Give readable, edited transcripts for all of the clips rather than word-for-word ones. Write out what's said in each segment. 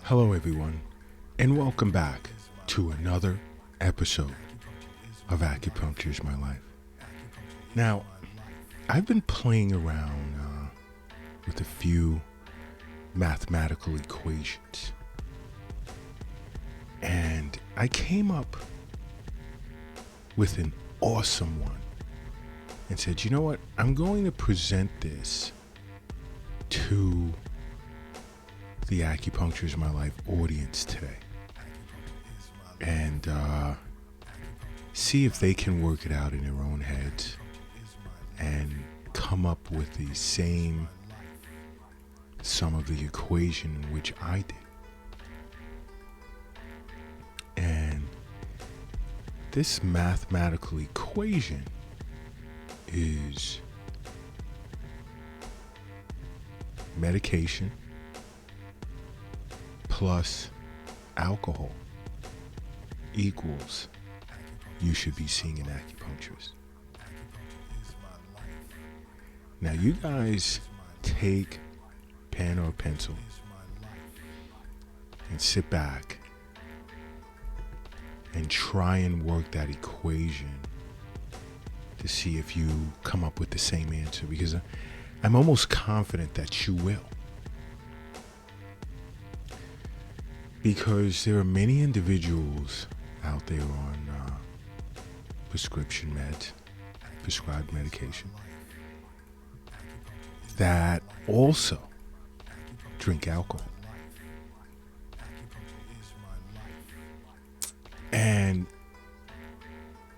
Hello, everyone, and welcome back to another episode of Acupuncture is My Life. Now, I've been playing around with a few mathematical equations, and I came up with an awesome one and said, you know what, I'm going to present this to the Acupuncture is My Life audience today and see if they can work it out in their own heads and come up with the same sum of the equation in which I did. And this mathematical equation is medication plus alcohol equals you should be seeing an acupuncturist. Now you guys take pen or pencil and sit back and try and work that equation to see if you come up with the same answer, because I'm almost confident that you will. Because there are many individuals out there on prescription meds, prescribed medication, that also drink alcohol. And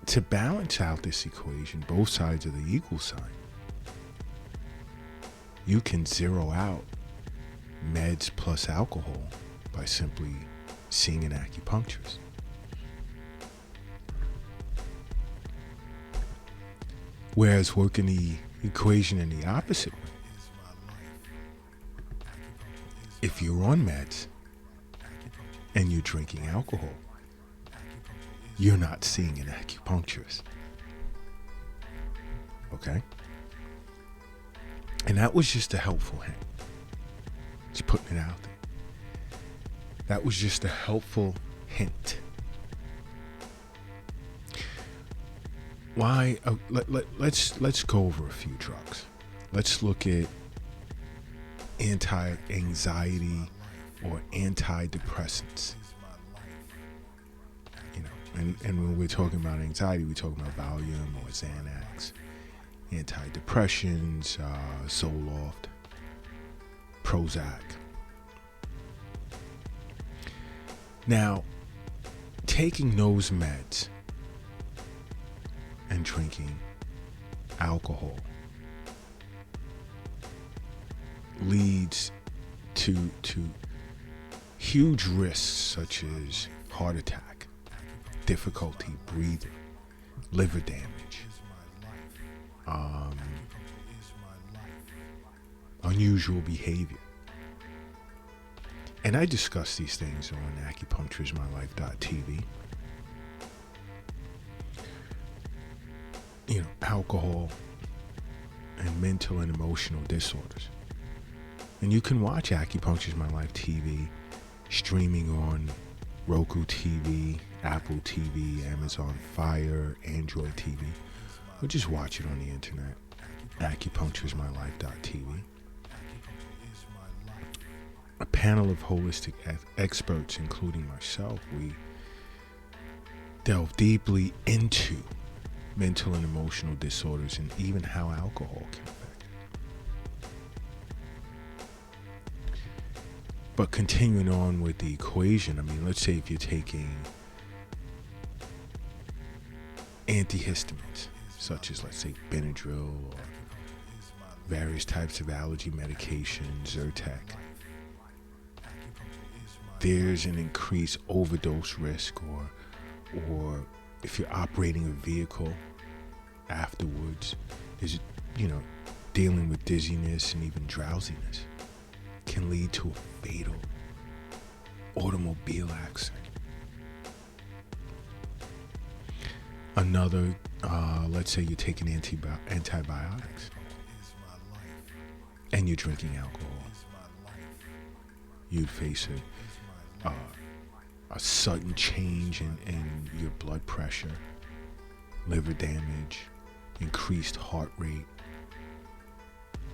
to balance out this equation, both sides of the equal sign, you can zero out meds plus alcohol by simply seeing an acupuncturist. Whereas working the equation in the opposite way, if you're on meds and you're drinking alcohol, you're not seeing an acupuncturist. Okay? And that was just a helpful hint. Just putting it out there. That was just a helpful hint. Why? Let's go over a few drugs. Let's look at anti-anxiety or antidepressants. You know, and when we're talking about anxiety, we're talking about Valium or Xanax. Antidepressants, Zoloft, Prozac. Now, taking those meds and drinking alcohol leads to huge risks such as heart attack, difficulty breathing, liver damage, unusual behavior. And I discuss these things on acupuncturismylife.tv. You know, alcohol and mental and emotional disorders. And you can watch Acupuncture is My Life TV streaming on Roku TV, Apple TV, Amazon Fire, Android TV, or just watch it on the internet. acupuncturismylife.tv. A panel of holistic experts, including myself, we delve deeply into mental and emotional disorders and even how alcohol can affect it. But continuing on with the equation, I mean, let's say if you're taking antihistamines, such as, let's say, Benadryl or various types of allergy medications, Zyrtec, there's an increased overdose risk, or if you're operating a vehicle afterwards, is, you know, dealing with dizziness and even drowsiness can lead to a fatal automobile accident. Another, let's say you're taking antibiotics and you're drinking alcohol. you'd face a sudden change in your blood pressure, liver damage, increased heart rate,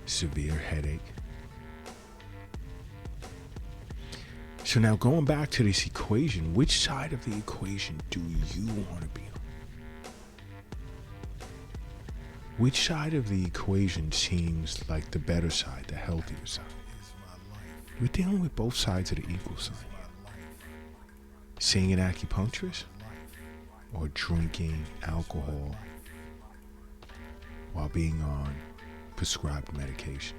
severe headache. So now going back to this equation, which side of the equation do you want to be on? Which side of the equation seems like the better side, the healthier side? We're dealing with both sides of the equal sign. Seeing an acupuncturist or drinking alcohol while being on prescribed medications.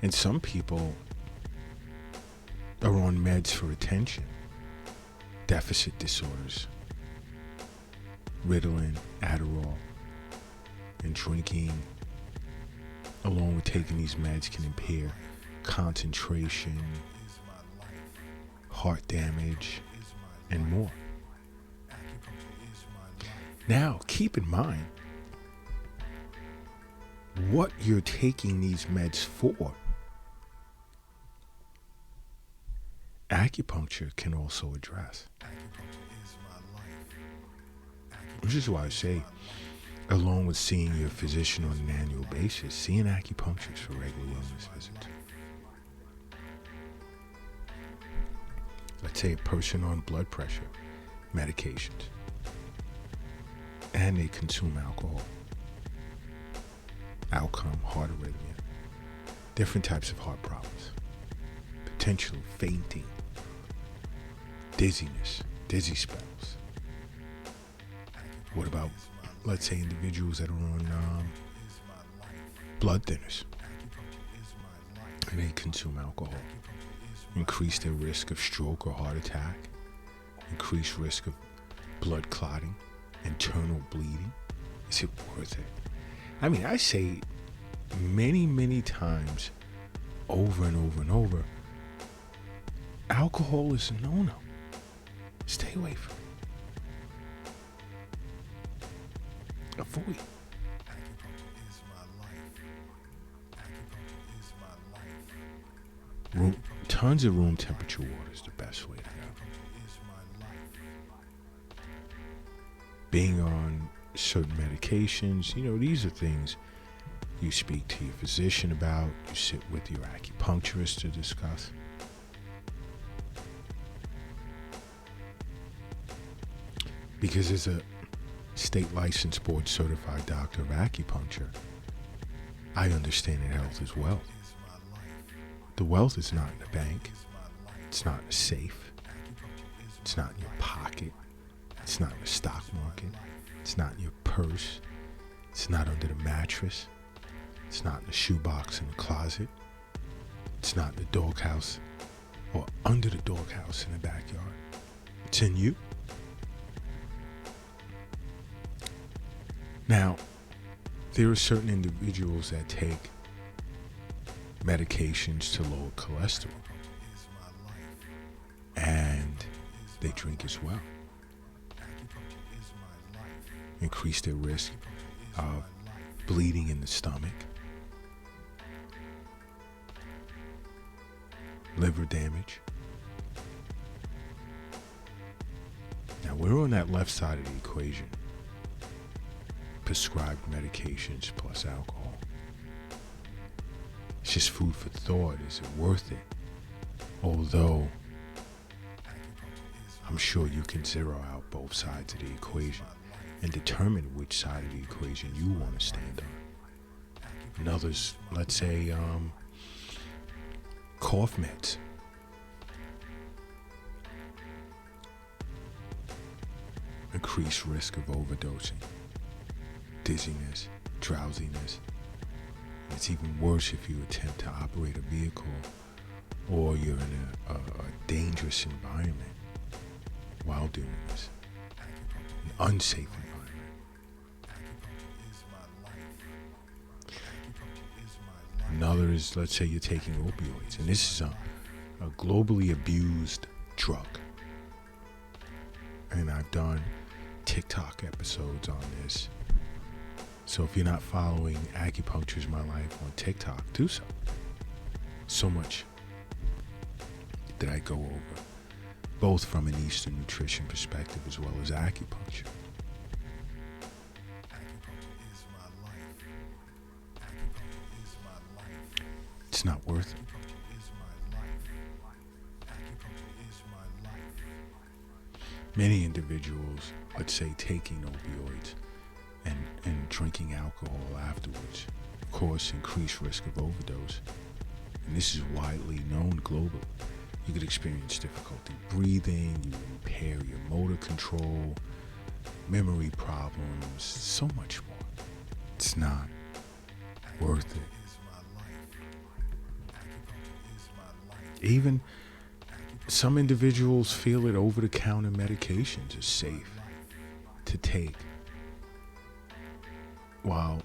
And some people are on meds for attention, deficit disorders, Ritalin, Adderall, and drinking along with taking these meds can impair concentration, heart damage, and more. Now, keep in mind what you're taking these meds for. Acupuncture can also address. Which is why I say, along with seeing your physician on an annual basis, see an acupuncturist for regular wellness visits. Let's say a person on blood pressure medications and they consume alcohol. Outcome, heart arrhythmia, different types of heart problems, potential fainting, dizziness, dizzy spells. What about, let's say, individuals that are on blood thinners and they consume alcohol? Increase their risk of stroke or heart attack, increased risk of blood clotting, internal bleeding. Is it worth it? I mean, I say many, many times over and over and over, alcohol is a no-no. Stay away from it. Avoid. Tons of room temperature water is the best way to go. Being on certain medications, these are things you speak to your physician about, you sit with your acupuncturist to discuss. Because as a state licensed board certified doctor of acupuncture, I understand that health is wealth. The wealth is not in the bank. It's not in the safe. It's not in your pocket. It's not in the stock market. It's not in your purse. It's not under the mattress. It's not in the shoebox in the closet. It's not in the doghouse or under the doghouse in the backyard. It's in you. Now, there are certain individuals that take medications to lower cholesterol, and they drink as well. Increase their risk of bleeding in the stomach, liver damage. Now, we're on that left side of the equation. Prescribed medications plus alcohol. It's just food for thought. Is it worth it? Although, I'm sure you can zero out both sides of the equation and determine which side of the equation you want to stand on. And others, let's say, cough meds. Increased risk of overdosing, dizziness, drowsiness. It's even worse if you attempt to operate a vehicle or you're in a dangerous environment while doing this. An unsafe environment. Another is, let's say you're taking opioids, and this is a globally abused drug. And I've done TikTok episodes on this. So if you're not following Acupuncture is My Life on TikTok, do so. So much that I go over, both from an Eastern nutrition perspective as well as acupuncture. It's not worth it. Many individuals, let's say, taking opioids and drinking alcohol afterwards, of course, increase risk of overdose. And this is widely known globally. You could experience difficulty breathing, you impair your motor control, memory problems, so much more. It's not worth it. Even some individuals feel that over-the-counter medications are safe to take while,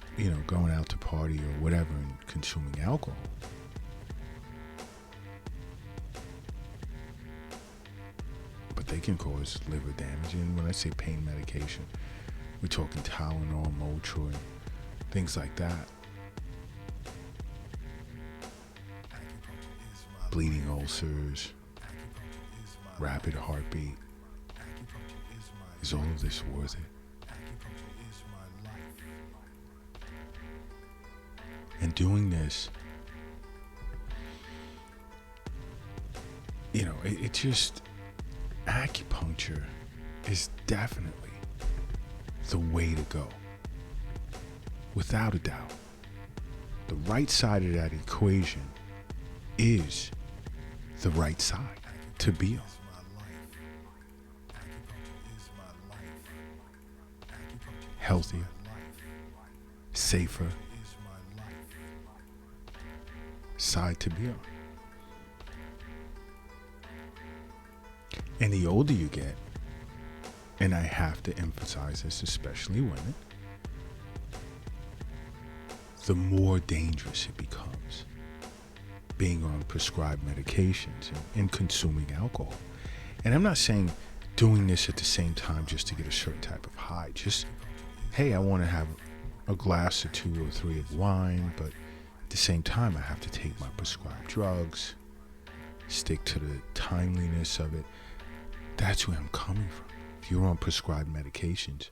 going out to party or whatever and consuming alcohol. But they can cause liver damage. And when I say pain medication, we're talking Tylenol, Motrin, things like that. Bleeding ulcers, rapid heartbeat. Is all of this worth it? And doing this, it just, acupuncture is definitely the way to go. Without a doubt. The right side of that equation is the right side to be on. Healthier, safer side to be on. And the older you get, and I have to emphasize this, especially women, the more dangerous it becomes being on prescribed medications and consuming alcohol. And I'm not saying doing this at the same time just to get a certain type of high. Just, hey, I want to have a glass or 2 or 3 of wine, but at the same time I have to take my prescribed drugs, stick to the timeliness of it. That's where I'm coming from. If you're on prescribed medications,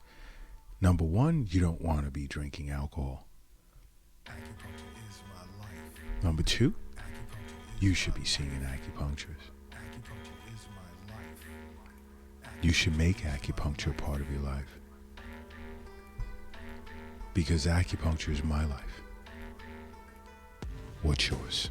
number one, you don't want to be drinking alcohol. Number two, you should be seeing an acupuncturist. You should make acupuncture a part of your life. Because acupuncture is my life. What's yours?